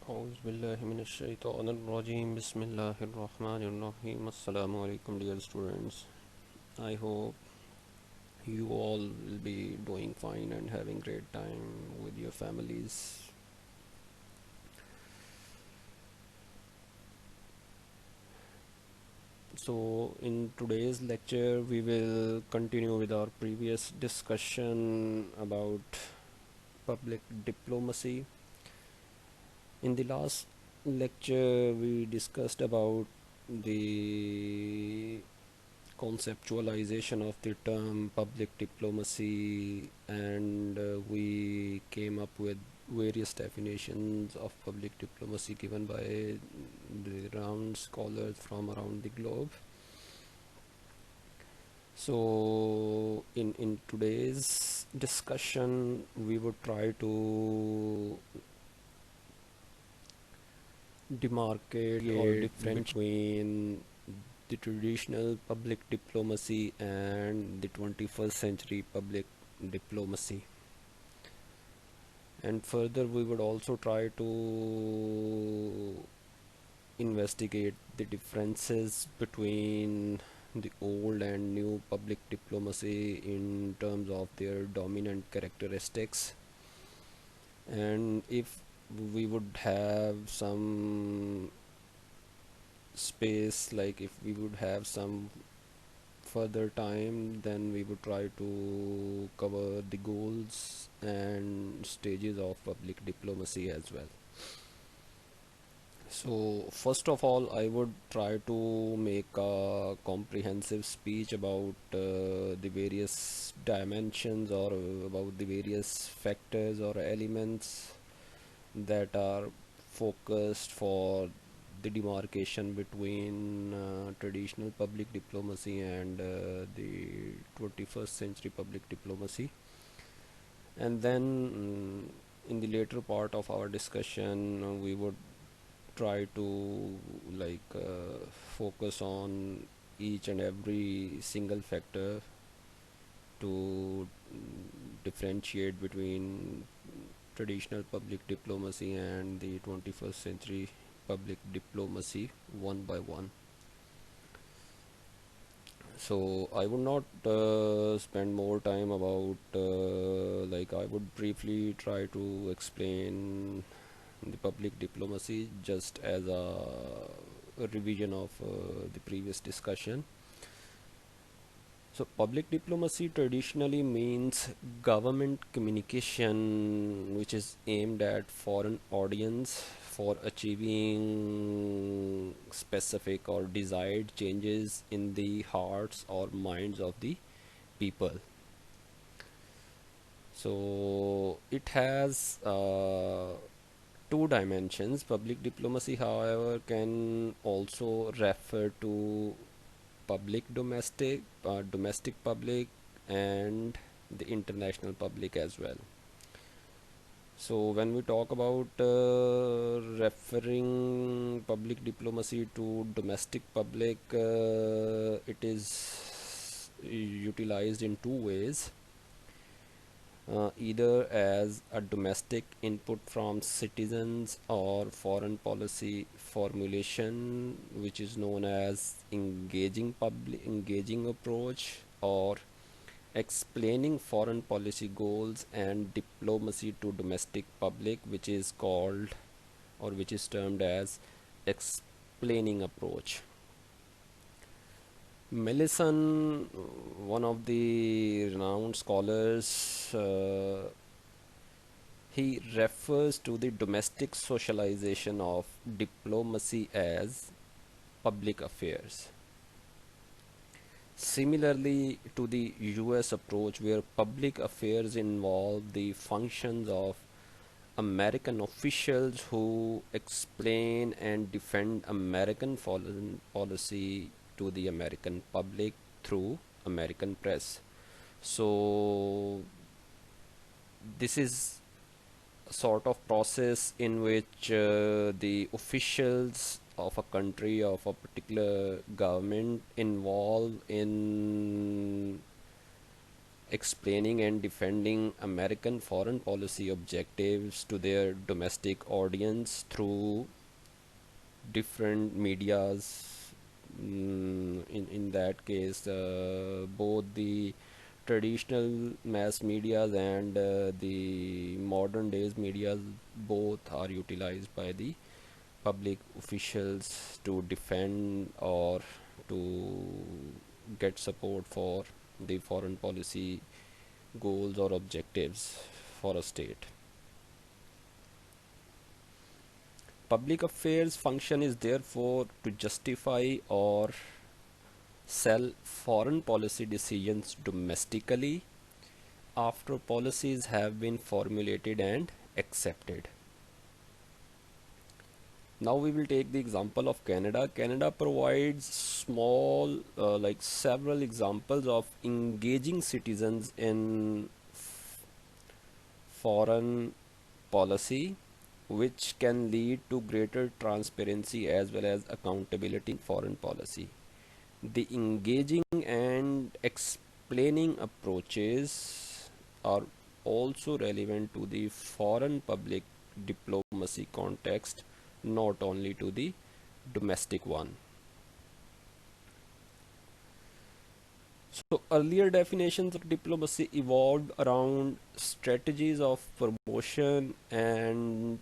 أعوذ بالله من الشيطان الرجيم بسم الله الرحمن الرحيم Assalamu alaikum dear students. I hope you all will be doing fine and having great time with your families. So in today's lecture we will continue with our previous discussion about public diplomacy. In the last lecture we discussed about the conceptualization of the term public diplomacy, and we came up with various definitions of public diplomacy given by the renowned scholars from around the globe. So in today's discussion we would try to demarcate or differentiate between the traditional public diplomacy and the 21st century public diplomacy. And further, we would also try to investigate the differences between the old and new public diplomacy in terms of their dominant characteristics. And if we would have some space, like if we would have some further time, then we would try to cover the goals and stages of public diplomacy as well. So first of all, I would try to make a comprehensive speech about the various dimensions or about the various factors or elements that are focused for the demarcation between traditional public diplomacy and the 21st century public diplomacy. And then in the later part of our discussion we would try to focus on each and every single factor to differentiate between traditional public diplomacy and the 21st century public diplomacy one by one. So I would not spend more time about I would briefly try to explain the public diplomacy just as a revision of the previous discussion. So public diplomacy traditionally means government communication which is aimed at foreign audience for achieving specific or desired changes in the hearts or minds of the people. So it has two dimensions. Public diplomacy, however, can also refer to public domestic public and the international public as well. So when we talk about referring public diplomacy to domestic public, it is utilized in two ways. Either as a domestic input from citizens or foreign policy formulation, which is known as engaging approach, or explaining foreign policy goals and diplomacy to domestic public, which is called or which is termed as explaining approach. Millison, one of the renowned scholars, he refers to the domestic socialization of diplomacy as public affairs. Similarly to the US approach, where public affairs involve the functions of American officials who explain and defend American foreign policy to the American public through American press. So this is a sort of process in which the officials of a country, of a particular government, involve in explaining and defending American foreign policy objectives to their domestic audience through different medias. In that case, both the traditional mass medias and the modern days medias both are utilized by the public officials to defend or to get support for the foreign policy goals or objectives for a state. Public affairs function is therefore to justify or sell foreign policy decisions domestically after policies have been formulated and accepted. Now we will take the example of Canada. Canada provides small, like several examples of engaging citizens in foreign policy, which can lead to greater transparency as well as accountability in foreign policy. The engaging and explaining approaches are also relevant to the foreign public diplomacy context, not only to the domestic one. So, earlier definitions of diplomacy evolved around strategies of promotion and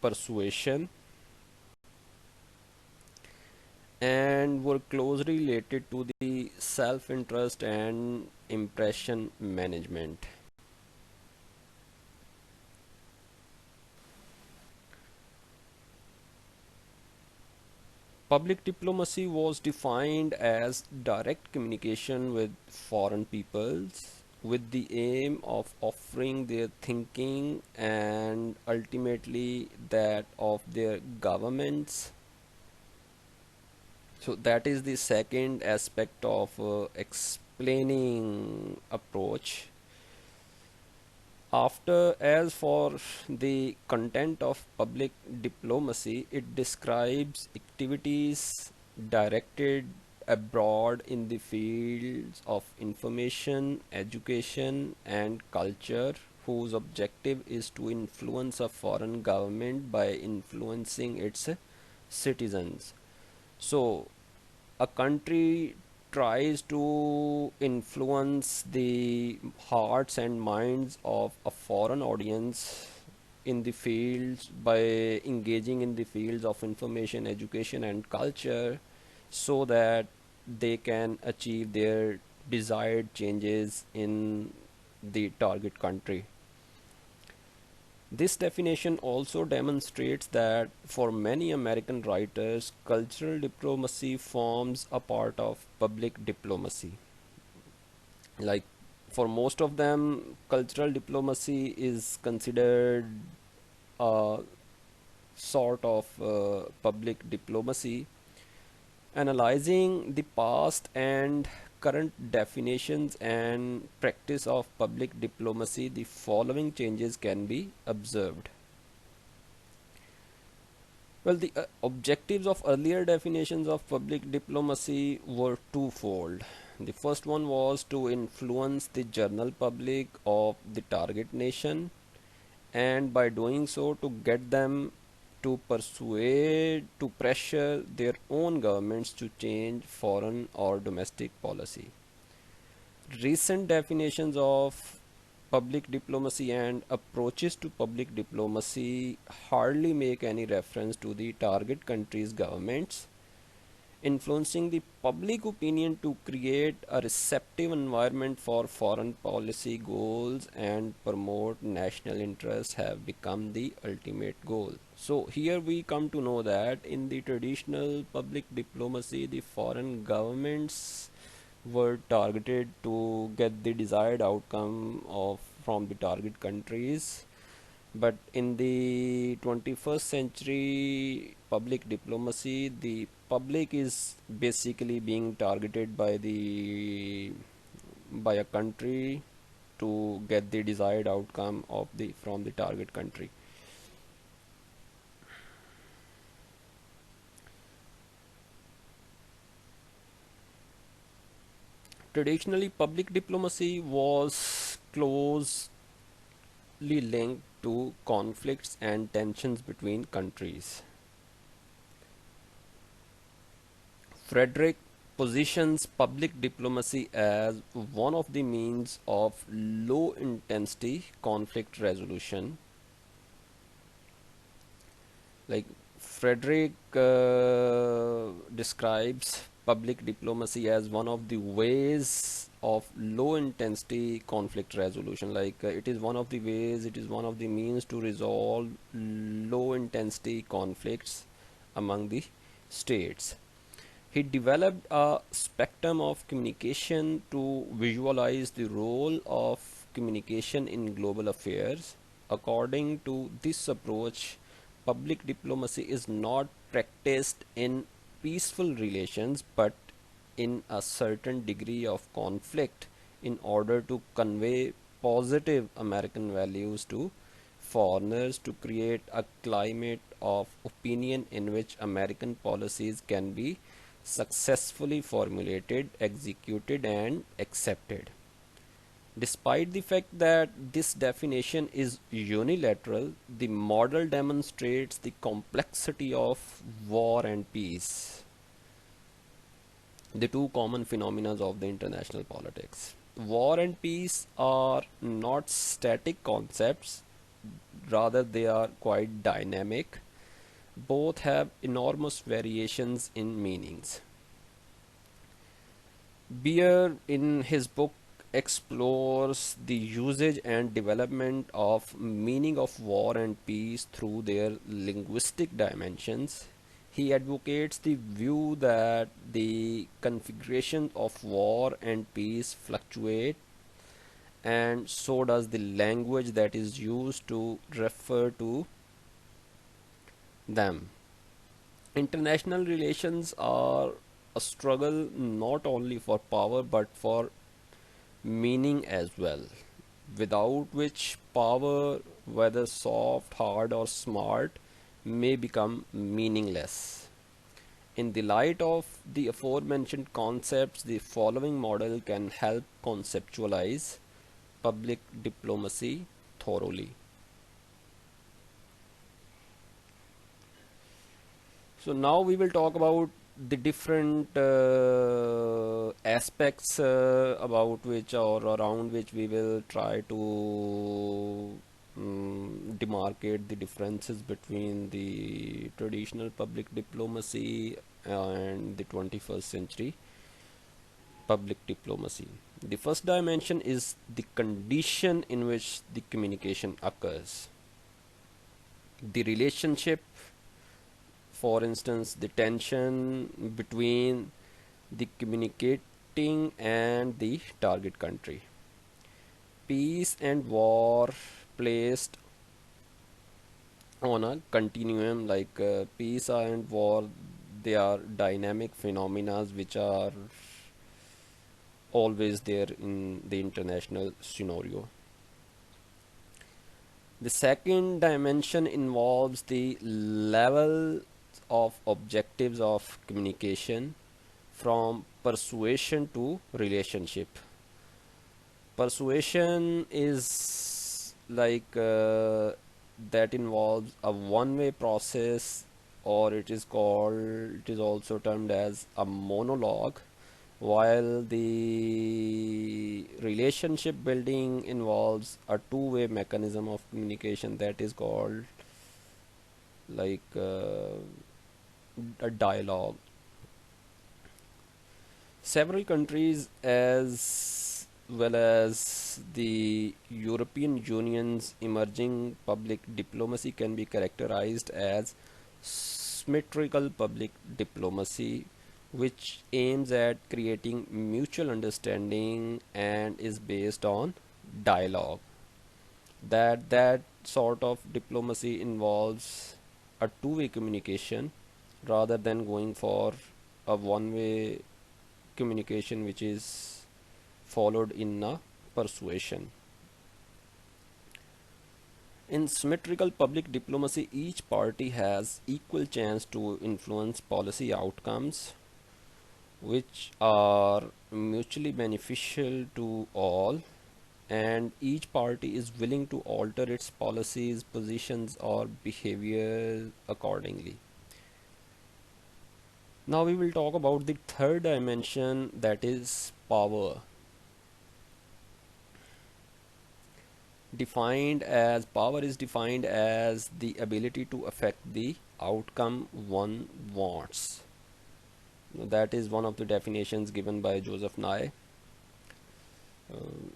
persuasion and were closely related to the self interest and impression management. Public diplomacy was defined as direct communication with foreign peoples with the aim of offering their thinking and ultimately that of their governments. So that is the second aspect of explaining approach. After, as for the content of public diplomacy, it describes activities directed abroad in the fields of information, education, and culture, whose objective is to influence a foreign government by influencing its citizens. So, a country tries to influence the hearts and minds of a foreign audience in the fields by engaging in the fields of information, education, and culture so that they can achieve their desired changes in the target country. This definition also demonstrates that for many American writers, cultural diplomacy forms a part of public diplomacy. Like for most of them, cultural diplomacy is considered a sort of public diplomacy. Analyzing the past and current definitions and practice of public diplomacy, the following changes can be observed. Well, the objectives of earlier definitions of public diplomacy were twofold. The first one was to influence the general public of the target nation, and by doing so, to get them to persuade, to pressure their own governments to change foreign or domestic policy. Recent definitions of public diplomacy and approaches to public diplomacy hardly make any reference to the target country's governments. Influencing the public opinion to create a receptive environment for foreign policy goals and promote national interests have become the ultimate goal. So, here we come to know that in the traditional public diplomacy, the foreign governments were targeted to get the desired outcome of from the target countries, but in the 21st century public diplomacy, the public is basically being targeted by a country to get the desired outcome of the from the target country. Traditionally, public diplomacy was closely linked to conflicts and tensions between countries. Frederick positions public diplomacy as one of the means of low intensity conflict resolution. Like Frederick describes public diplomacy as one of the ways of low intensity conflict resolution. It is one of the ways, it is one of the means to resolve low intensity conflicts among the states. He developed a spectrum of communication to visualize the role of communication in global affairs. According to this approach, public diplomacy is not practiced in peaceful relations but in a certain degree of conflict in order to convey positive American values to foreigners, to create a climate of opinion in which American policies can be successfully formulated, executed, and accepted. Despite the fact that this definition is unilateral, the model demonstrates the complexity of war and peace, the two common phenomena of the international politics. War and peace are not static concepts, rather, they are quite dynamic. Both have enormous variations in meanings. Beer, in his book, explores the usage and development of meaning of war and peace through their linguistic dimensions. He advocates the view that the configuration of war and peace fluctuate, and so does the language that is used to refer to them. International relations are a struggle not only for power but for meaning as well, without which power, whether soft, hard, or smart, may become meaningless. In the light of the aforementioned concepts, the following model can help conceptualize public diplomacy thoroughly. So now we will talk about the different aspects about which or around which we will try to demarcate the differences between the traditional public diplomacy and the 21st century public diplomacy. The first dimension is the condition in which the communication occurs. The relationship, for instance, the tension between the communicating and the target country. Peace and war placed on a continuum, peace and war, they are dynamic phenomena which are always there in the international scenario. The second dimension involves the level of objectives of communication, from persuasion to relationship. Persuasion is that involves a one-way process, or it is also termed as a monologue, while the relationship building involves a two-way mechanism of communication that is called like a dialogue. Several countries, as well as the European Union's emerging public diplomacy, can be characterized as symmetrical public diplomacy, which aims at creating mutual understanding and is based on dialogue. That sort of diplomacy involves a two-way communication rather than going for a one-way communication which is followed in a persuasion. In symmetrical public diplomacy, each party has equal chance to influence policy outcomes, which are mutually beneficial to all, and each party is willing to alter its policies, positions, or behavior accordingly. Now we will talk about the third dimension, that is power. Defined as Power is defined as the ability to affect the outcome one wants. That is one of the definitions given by Joseph Nye.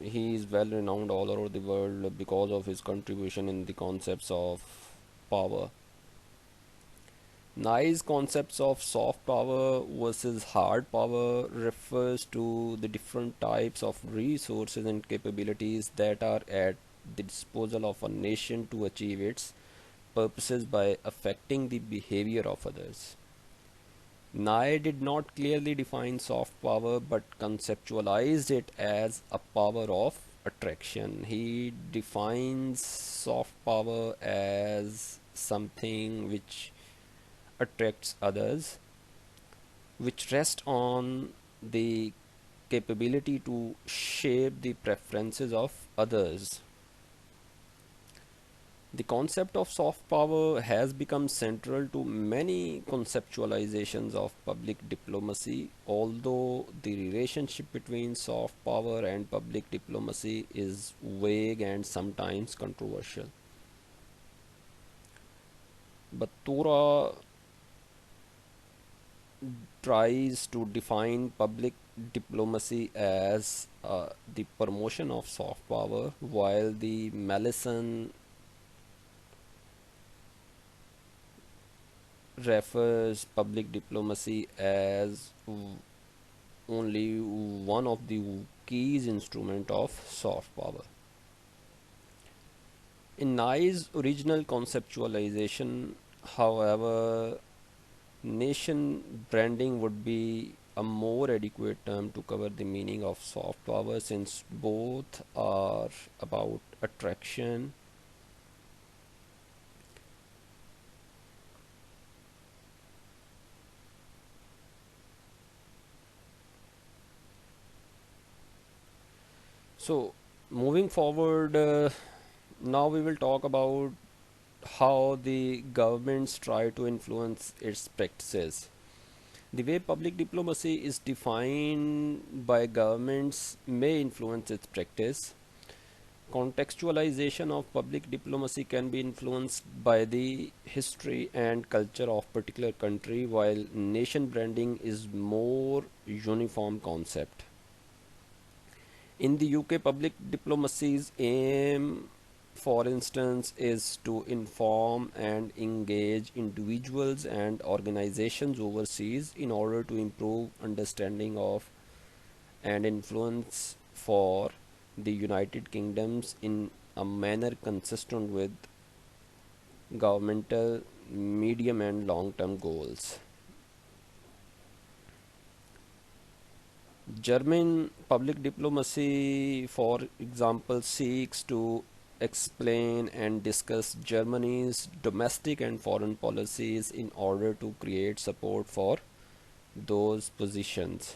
He is well renowned all over the world because of his contribution in the concepts of power. Nye's concepts of soft power versus hard power refers to the different types of resources and capabilities that are at the disposal of a nation to achieve its purposes by affecting the behavior of others. Nye did not clearly define soft power but conceptualized it as a power of attraction. He defines soft power as something which attracts others, which rests on the capability to shape the preferences of others. The concept of soft power has become central to many conceptualizations of public diplomacy, although the relationship between soft power and public diplomacy is vague and sometimes controversial. Batura tries to define public diplomacy as the promotion of soft power, while the Mallison refers public diplomacy as only one of the keys instrument of soft power. In Nye's original conceptualization, however, nation branding would be a more adequate term to cover the meaning of soft power, since both are about attraction. So, moving forward, now we will talk about how the governments try to influence its practices. The way public diplomacy is defined by governments may influence its practice. Contextualization of public diplomacy can be influenced by the history and culture of particular country, while nation branding is more uniform concept. In the UK, public diplomacy's aim, for instance, is to inform and engage individuals and organizations overseas in order to improve understanding of and influence for the United Kingdoms in a manner consistent with governmental medium and long term goals. German public diplomacy, for example, seeks to explain and discuss Germany's domestic and foreign policies in order to create support for those positions.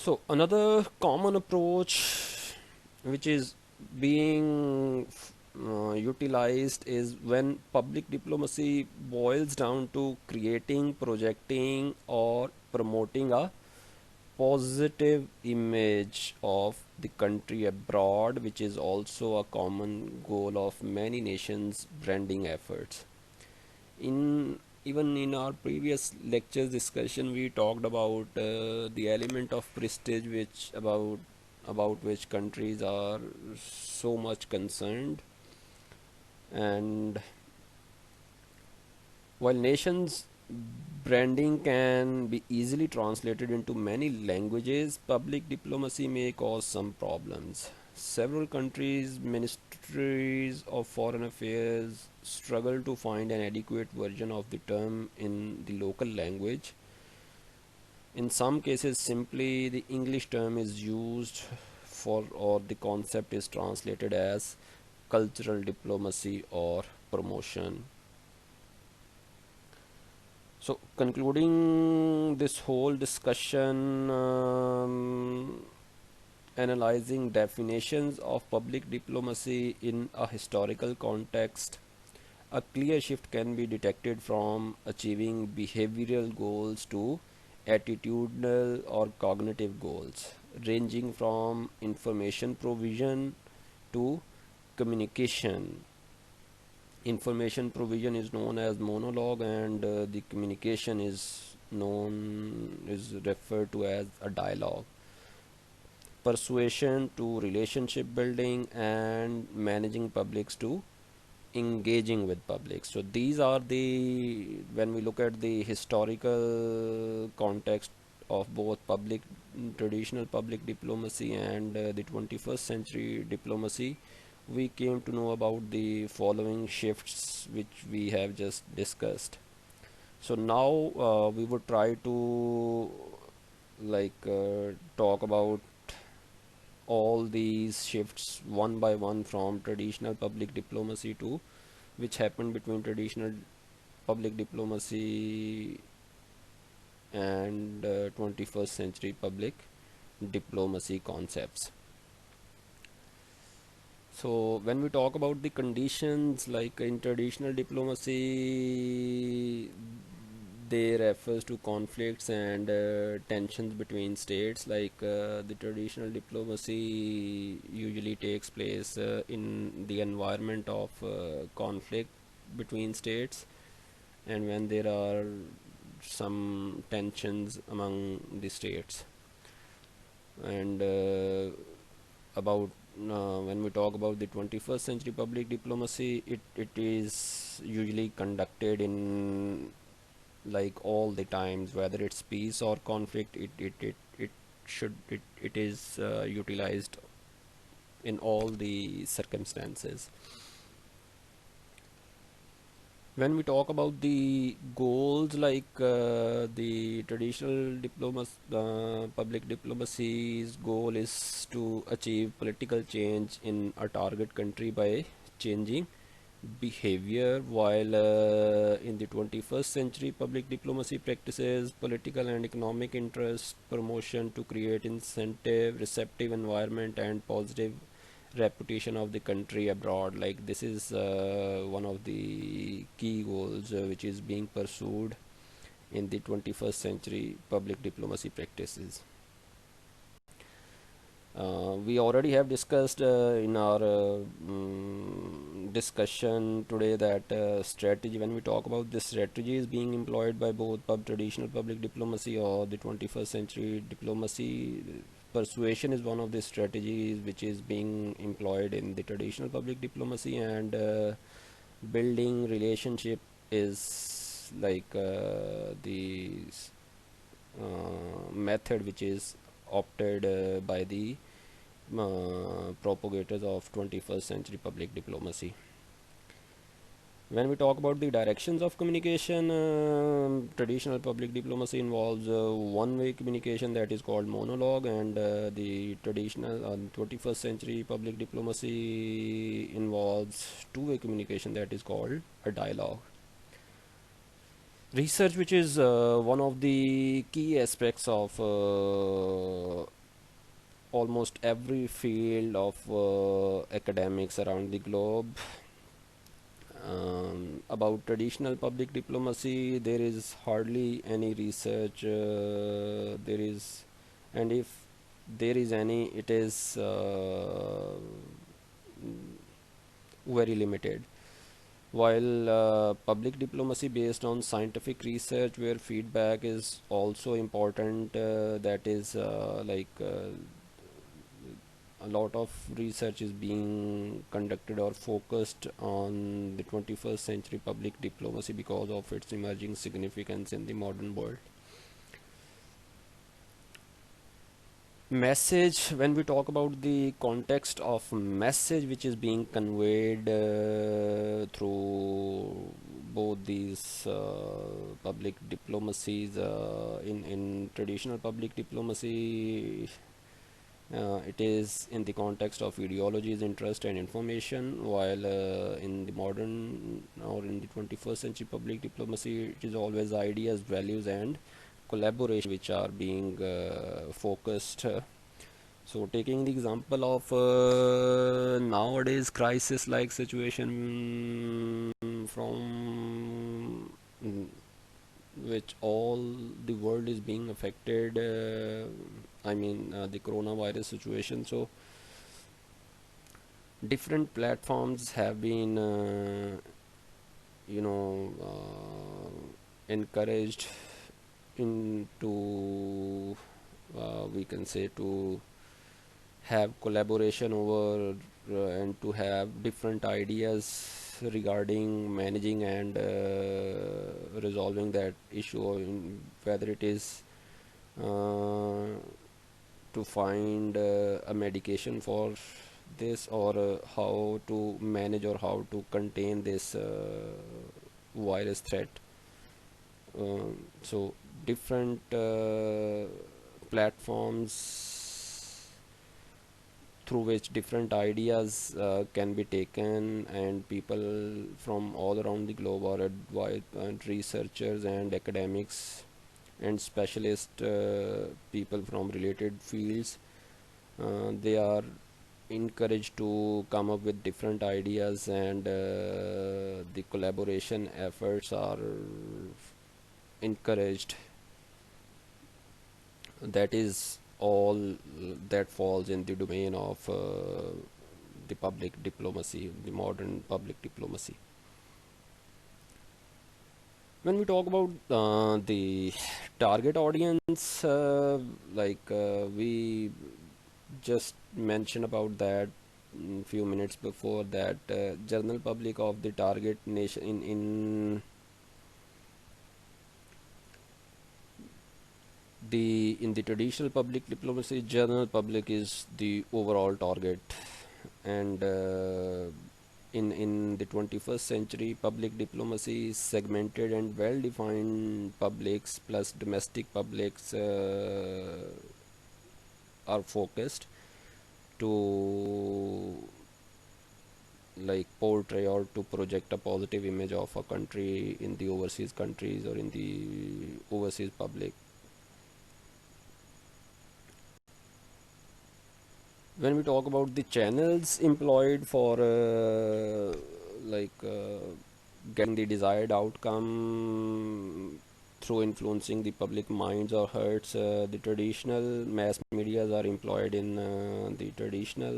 So, another common approach which is being utilized is when public diplomacy boils down to creating, projecting, or promoting a positive image of the country abroad, which is also a common goal of many nations' branding efforts. In Even in our previous lectures discussion, we talked about the element of prestige, which about which countries are so much concerned. And while nations branding can be easily translated into many languages, public diplomacy may cause some problems. Several countries' ministries of foreign affairs struggle to find an adequate version of the term in the local language, In some cases, simply the English term is used for, or the concept is translated as cultural diplomacy or promotion. So, concluding this whole discussion, analyzing definitions of public diplomacy in a historical context, a clear shift can be detected from achieving behavioral goals to attitudinal or cognitive goals, ranging from information provision to communication. Information provision is known as monologue, and the communication is referred to as a dialogue. Persuasion to relationship building, and managing publics to engaging with public. So these are the, when we look at the historical context of both public, traditional public diplomacy, and the 21st century diplomacy, we came to know about the following shifts which we have just discussed. So now we would try to talk about all these shifts one by one, from traditional public diplomacy to, which happened between traditional public diplomacy and 21st century public diplomacy concepts. So when we talk about the conditions, like in traditional diplomacy, they refers to conflicts and tensions between states. The traditional diplomacy usually takes place in the environment of conflict between states, and when there are some tensions among the states. And about when we talk about the 21st century public diplomacy, it is usually conducted in, like, all the times, whether it's peace or conflict, it is utilized in all the circumstances. When we talk about the goals, the traditional public diplomacy's goal is to achieve political change in a target country by changing behavior, while in the 21st century public diplomacy practices political and economic interest promotion to create incentive, receptive environment, and positive reputation of the country abroad. Like, this is one of the key goals which is being pursued in the 21st century public diplomacy practices. We already have discussed in our discussion today that strategy, when we talk about this, strategy is being employed by both traditional public diplomacy or the 21st century diplomacy. Persuasion is one of the strategies which is being employed in the traditional public diplomacy, and building relationship is the method which is opted by the propagators of 21st century public diplomacy. When we talk about the directions of communication, traditional public diplomacy involves one-way communication, that is called monologue, and the traditional 21st century public diplomacy involves two-way communication, that is called a dialogue. Research, which is one of the key aspects of almost every field of academics around the globe. About traditional public diplomacy, there is hardly any research. And if there is any, it is very limited. While public diplomacy based on scientific research, where feedback is also important, that is a lot of research is being conducted or focused on the 21st century public diplomacy because of its emerging significance in the modern world. Message, when we talk about the context of message which is being conveyed through both these public diplomacies. In traditional public diplomacy, it is in the context of ideologies, interest, and information, while in the modern or in the 21st century public diplomacy, it is always ideas, values, and collaboration which are being focused. So, taking the example of nowadays crisis like situation from which all the world is being affected, the coronavirus situation. So, different platforms have been, encouraged into, we can say, to have collaboration over and to have different ideas regarding managing and resolving that issue, or whether it is uh, to find a medication for this, or how to manage or how to contain this virus threat. So different platforms through which different ideas can be taken, and people from all around the globe, or and researchers and academics and specialist people from related fields, they are encouraged to come up with different ideas, and the collaboration efforts are encouraged. That is all that falls in the domain of the public diplomacy, the modern public diplomacy. When we talk about the target audience, we just mentioned about that few minutes before, that general public of the target nation in the traditional public diplomacy, general public is the overall target, and in the 21st century, public diplomacy is segmented and well defined publics plus domestic publics are focused to portray or to project a positive image of a country in the overseas countries or in the overseas public. When we talk about the channels employed for getting the desired outcome through influencing the public minds or hearts, the traditional mass medias are employed in the traditional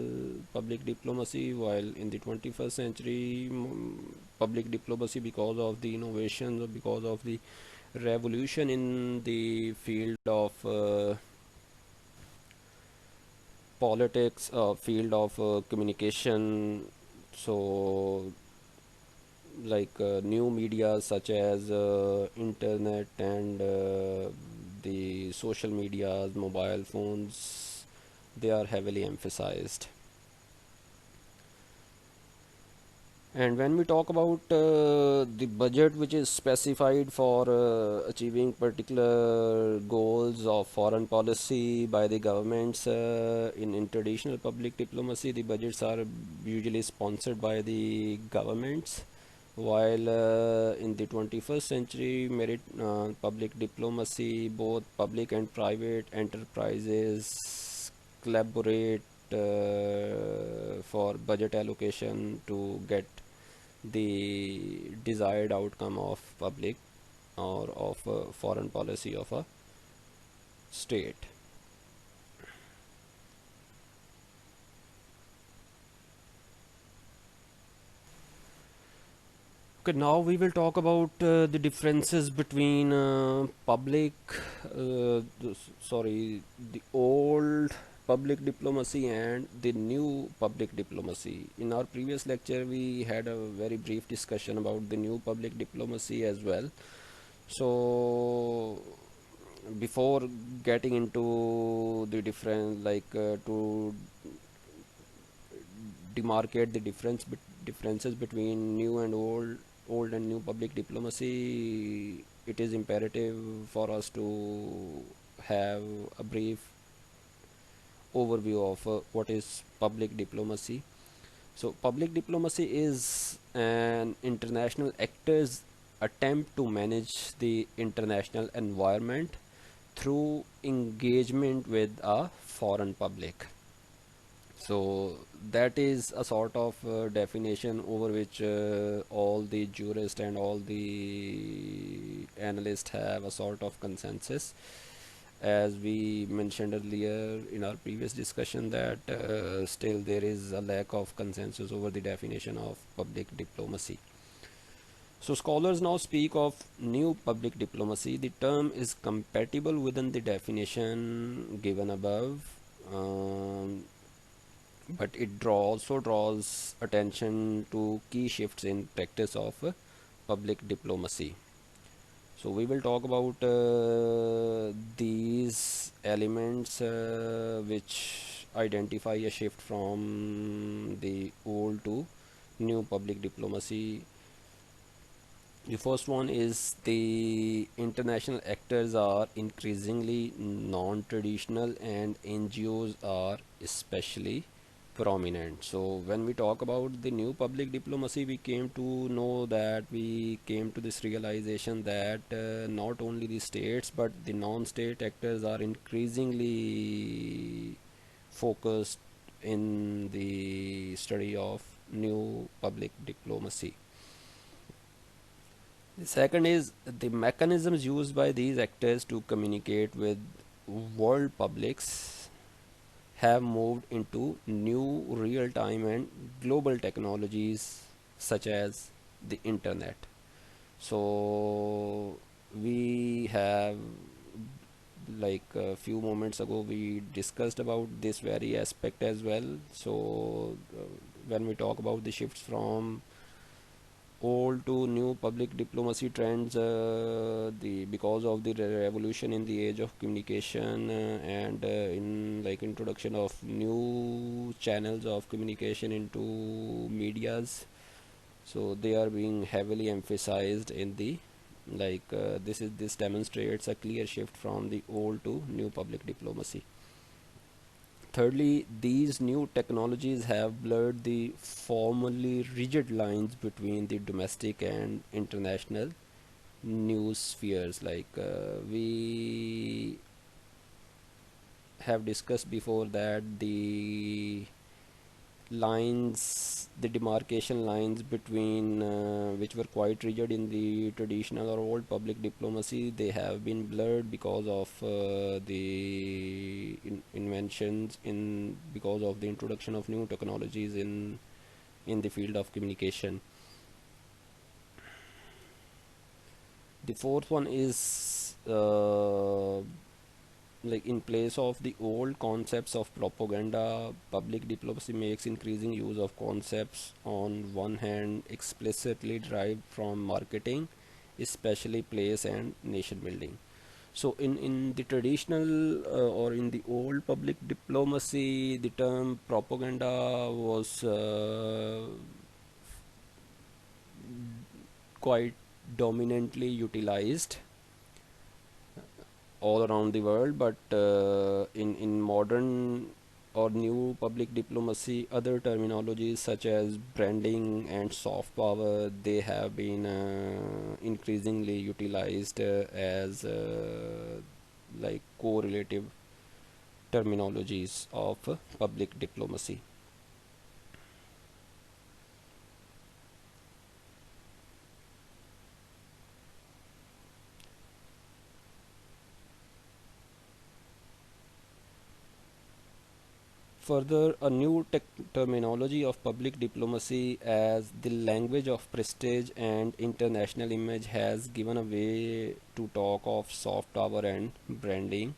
public diplomacy, while in the 21st century public diplomacy, because of the innovations or because of the revolution in the field of politics, field of communication, so new media such as internet and the social medias, mobile phones, they are heavily emphasized. And when we talk about the budget which is specified for achieving particular goals of foreign policy by the governments, in traditional public diplomacy, the budgets are usually sponsored by the governments, while in the 21st century merit public diplomacy, both public and private enterprises collaborate for budget allocation to get the desired outcome of public or of foreign policy of a state. Okay, now we will talk about the differences between the old public diplomacy and the new public diplomacy. In our previous lecture, we had a very brief discussion about the new public diplomacy as well. So, before getting into the difference, to demarcate the differences between new and old old and new public diplomacy, it is imperative for us to have a brief overview of what is public diplomacy. So, public diplomacy is an international actor's attempt to manage the international environment through engagement with a foreign public. So that is a sort of definition over which all the jurists and all the analysts have a sort of consensus. As we mentioned earlier in our previous discussion, that still there is a lack of consensus over the definition of public diplomacy. So scholars now speak of new public diplomacy. The term is compatible within the definition given above. Um, but it also draws attention to key shifts in practice of public diplomacy. So we will talk about these elements which identify a shift from the old to new public diplomacy. The first one is the international actors are increasingly non-traditional and NGOs are especially prominent. So when we talk about the new public diplomacy, we came to know that we came to this realization that not only the states but the non-state actors are increasingly focused in the study of new public diplomacy. The second is the mechanisms used by these actors to communicate with world publics have moved into new real time and global technologies such as the internet. So we have, like a few moments ago we discussed about this very aspect as well. So when we talk about the shifts from old to new public diplomacy trends, the because of the revolution in the age of communication, and in like introduction of new channels of communication into medias, so they are being heavily emphasized in the, this demonstrates a clear shift from the old to new public diplomacy. Thirdly, these new technologies have blurred the formerly rigid lines between the domestic and international news spheres. We have discussed before that the demarcation lines between which were quite rigid in the traditional or old public diplomacy, they have been blurred because of the inventions in because of the introduction of new technologies in the field of communication. The fourth one is in place of the old concepts of propaganda, public diplomacy makes increasing use of concepts on one hand explicitly derived from marketing, especially place and nation building. So in the traditional or in the old public diplomacy, the term propaganda was quite dominantly utilized all around the world, but in modern or new public diplomacy, other terminologies such as branding and soft power, they have been increasingly utilized as correlative terminologies of public diplomacy. Further, a new terminology of public diplomacy as the language of prestige and international image has given a way to talk of soft power and branding.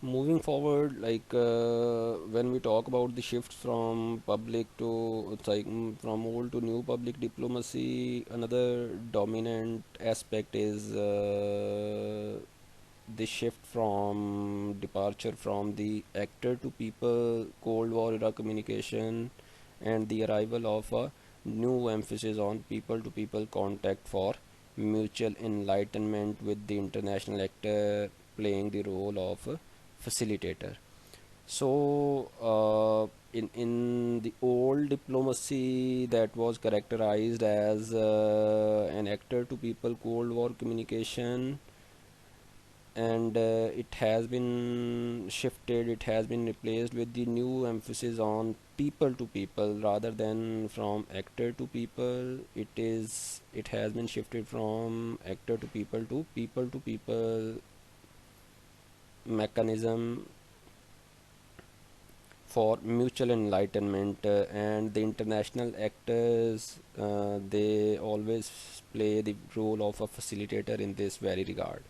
Moving forward, when we talk about the shift from public to from old to new public diplomacy, another dominant aspect is the shift from departure from the actor to people Cold War era communication, and the arrival of a new emphasis on people to people contact for mutual enlightenment, with the international actor playing the role of a facilitator. So, in the old diplomacy, that was characterized as an actor to people Cold War communication, and it has been shifted, it has been replaced with the new emphasis on people to people rather than from actor to people. It has been shifted from actor to people mechanism for mutual enlightenment, and the international actors, they always play the role of a facilitator in this very regard.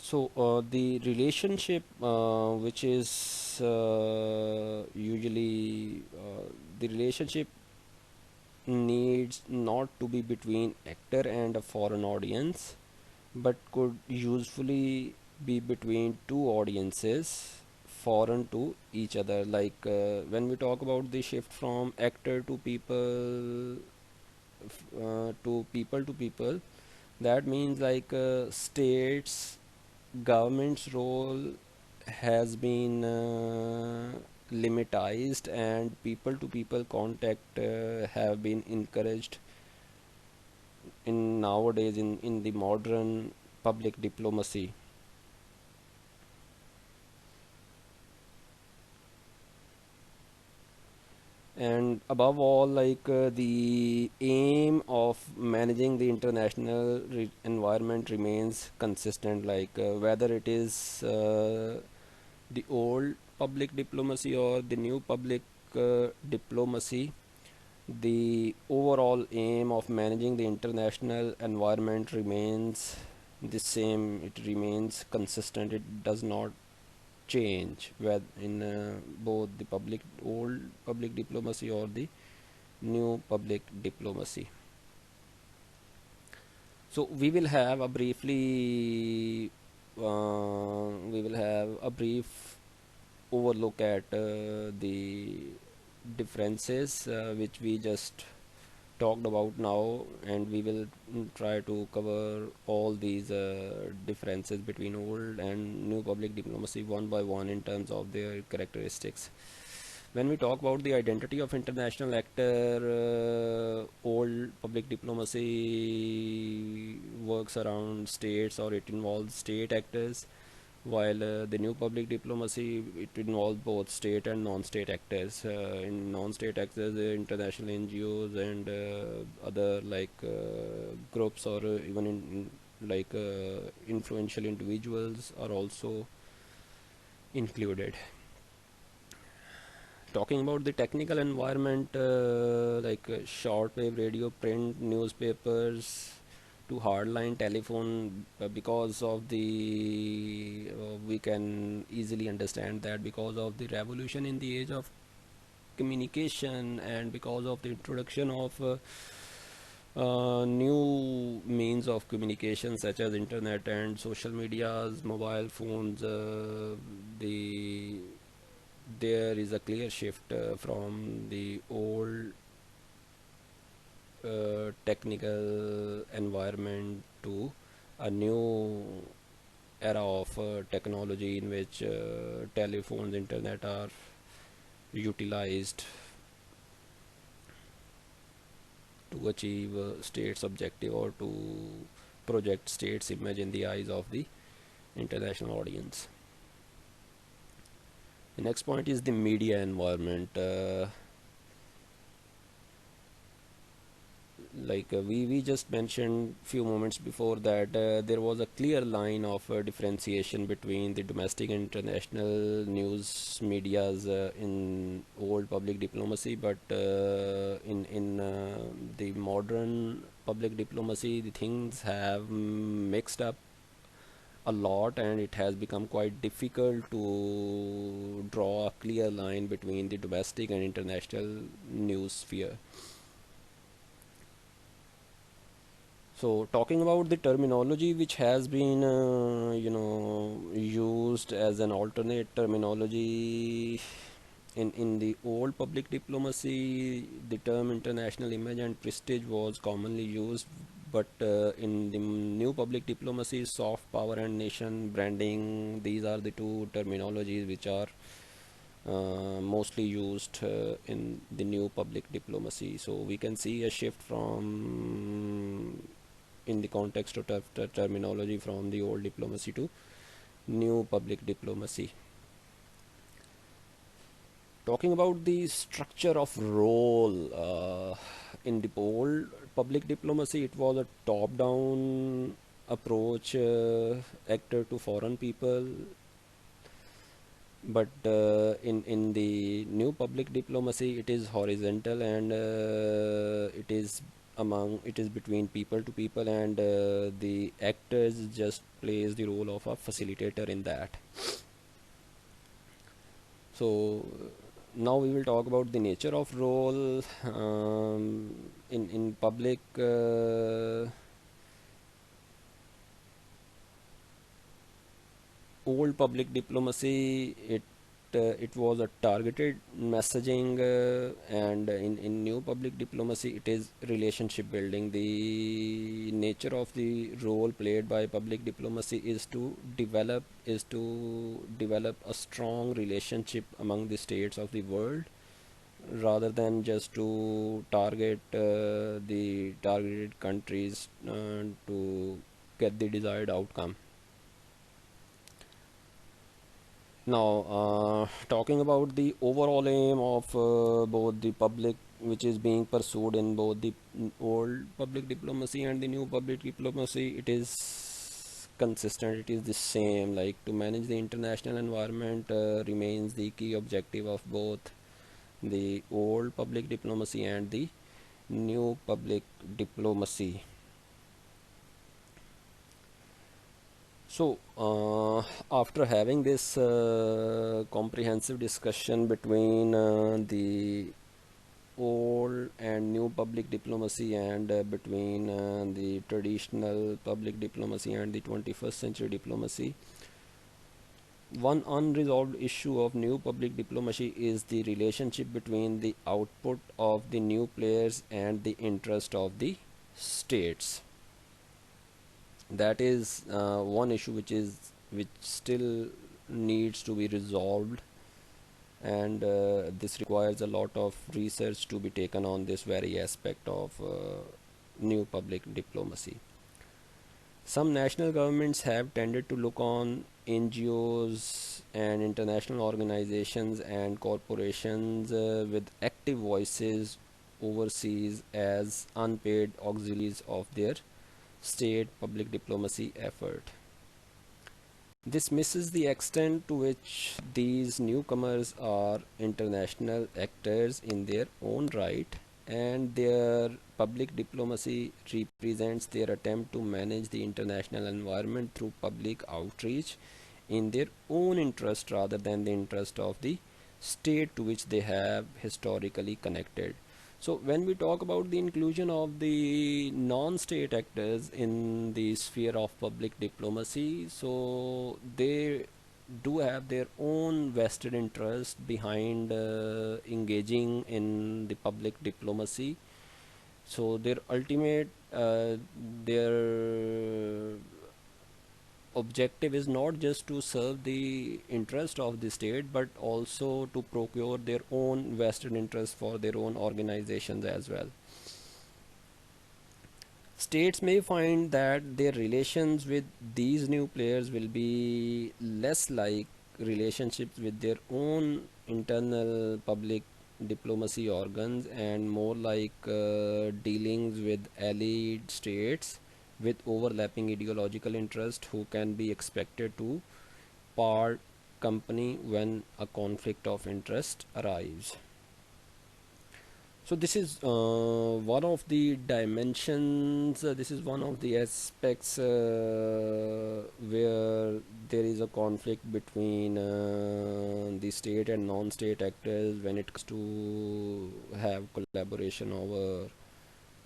So the relationship, which is usually the relationship needs not to be between actor and a foreign audience, but could usefully be between two audiences foreign to each other. Like when we talk about the shift from actor to people, that means like states government's role has been limitized, and people to people contact have been encouraged in nowadays in the modern public diplomacy. And above all, like the aim of managing the international environment remains consistent, like whether it is the old public diplomacy or the new public diplomacy. The overall aim of managing the international environment remains the same, it remains consistent, it does not change whether in both the public old public diplomacy or the new public diplomacy. So we will have a brief overlook at the differences which we just talked about now, and we will try to cover all these differences between old and new public diplomacy one by one in terms of their characteristics. When we talk about the identity of international actor, old public diplomacy works around states, or it involves state actors, while the new public diplomacy, it involves both state and non-state actors. In non-state actors, international NGOs and other like groups, or even like influential individuals are also included. Talking about the technical environment, like shortwave radio, print, newspapers, to hardline telephone, because of the we can easily understand that because of the revolution in the age of communication, and because of the introduction of new means of communication such as internet and social medias, mobile phones, the there is a clear shift from the old technical environment to a new era of technology, in which telephones, internet are utilized to achieve state's objective, or to project state's image in the eyes of the international audience. The next point is the media environment. we just mentioned few moments before that there was a clear line of differentiation between the domestic and international news medias in old public diplomacy, but in the modern public diplomacy the things have mixed up a lot, and it has become quite difficult to draw a clear line between the domestic and international news sphere. So, talking about the terminology which has been, used as an alternate terminology in the old public diplomacy, the term international image and prestige was commonly used, but in the new public diplomacy, soft power and nation branding, these are the two terminologies which are mostly used in the new public diplomacy. So we can see a shift from in the context of terminology from the old diplomacy to new public diplomacy. Talking about the structure of role in the old public diplomacy, it was a top-down approach, actor to foreign people, but in the new public diplomacy it is horizontal, and it is between people to people, and the actors just plays the role of a facilitator in that. So now we will talk about the nature of role in public old public diplomacy. It was a targeted messaging, and in new public diplomacy it is relationship building. The nature of the role played by public diplomacy is to develop a strong relationship among the states of the world, rather than just to target the targeted countries to get the desired outcome. Now, talking about the overall aim of both the public, which is being pursued in both the old public diplomacy and the new public diplomacy, it is consistent, it is the same. Like, to manage the international environment remains the key objective of both the old public diplomacy and the new public diplomacy. So, after having this comprehensive discussion between the old and new public diplomacy, and between the traditional public diplomacy and the 21st century diplomacy, one unresolved issue of new public diplomacy is the relationship between the output of the new players and the interest of the states. That is one issue which still needs to be resolved, and this requires a lot of research to be taken on this very aspect of new public diplomacy. Some national governments have tended to look on NGOs and international organizations and corporations with active voices overseas as unpaid auxiliaries of their state public diplomacy effort. This misses the extent to which these newcomers are international actors in their own right, and their public diplomacy represents their attempt to manage the international environment through public outreach in their own interest rather than the interest of the state to which they have historically connected. So, when we talk about the inclusion of the non-state actors in the sphere of public diplomacy, so they do have their own vested interest behind engaging in the public diplomacy. So, their objective is not just to serve the interest of the state, but also to procure their own vested interest for their own organizations as well. States may find that their relations with these new players will be less like relationships with their own internal public diplomacy organs and more like dealings with allied states with overlapping ideological interest who can be expected to part company when a conflict of interest arrives. So this is one of the dimensions. This is one of the aspects where there is a conflict between the state and non-state actors when it comes to have collaboration over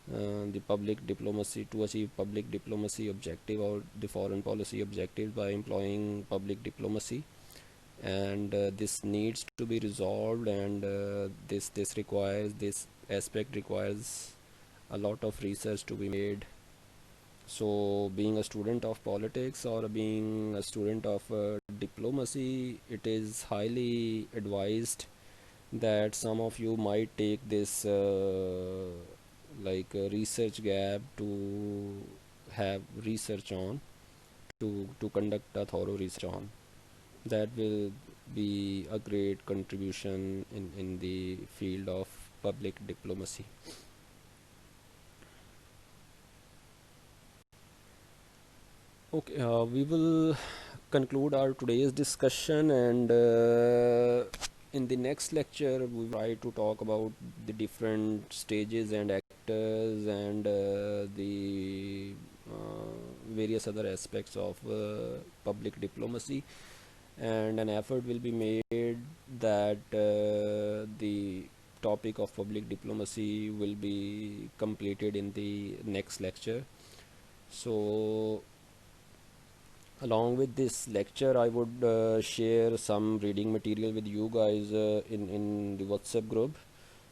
the public diplomacy to achieve public diplomacy objective or the foreign policy objectives by employing public diplomacy, and this needs to be resolved, and this aspect requires a lot of research to be made. So being a student of politics or being a student of diplomacy, it is highly advised that some of you might take this research gap to have research on, to conduct a thorough research on. That will be a great contribution in the field of public diplomacy. Okay, we will conclude our today's discussion, and in the next lecture we will try to talk about the different stages and actors and the various other aspects of public diplomacy, and an effort will be made that the topic of public diplomacy will be completed in the next lecture. So along with this lecture, I would share some reading material with you guys in the WhatsApp group.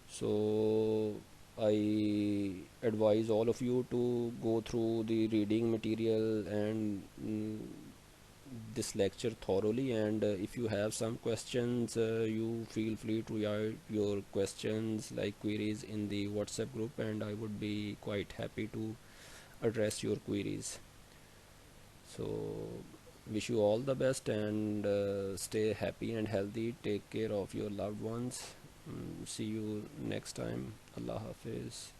So I advise all of you to go through the reading material and this lecture thoroughly, and if you have some questions, you feel free to write your questions like queries in the WhatsApp group, and I would be quite happy to address your queries. So wish you all the best, and stay happy and healthy. Take care of your loved ones. See you next time. Allah Hafiz.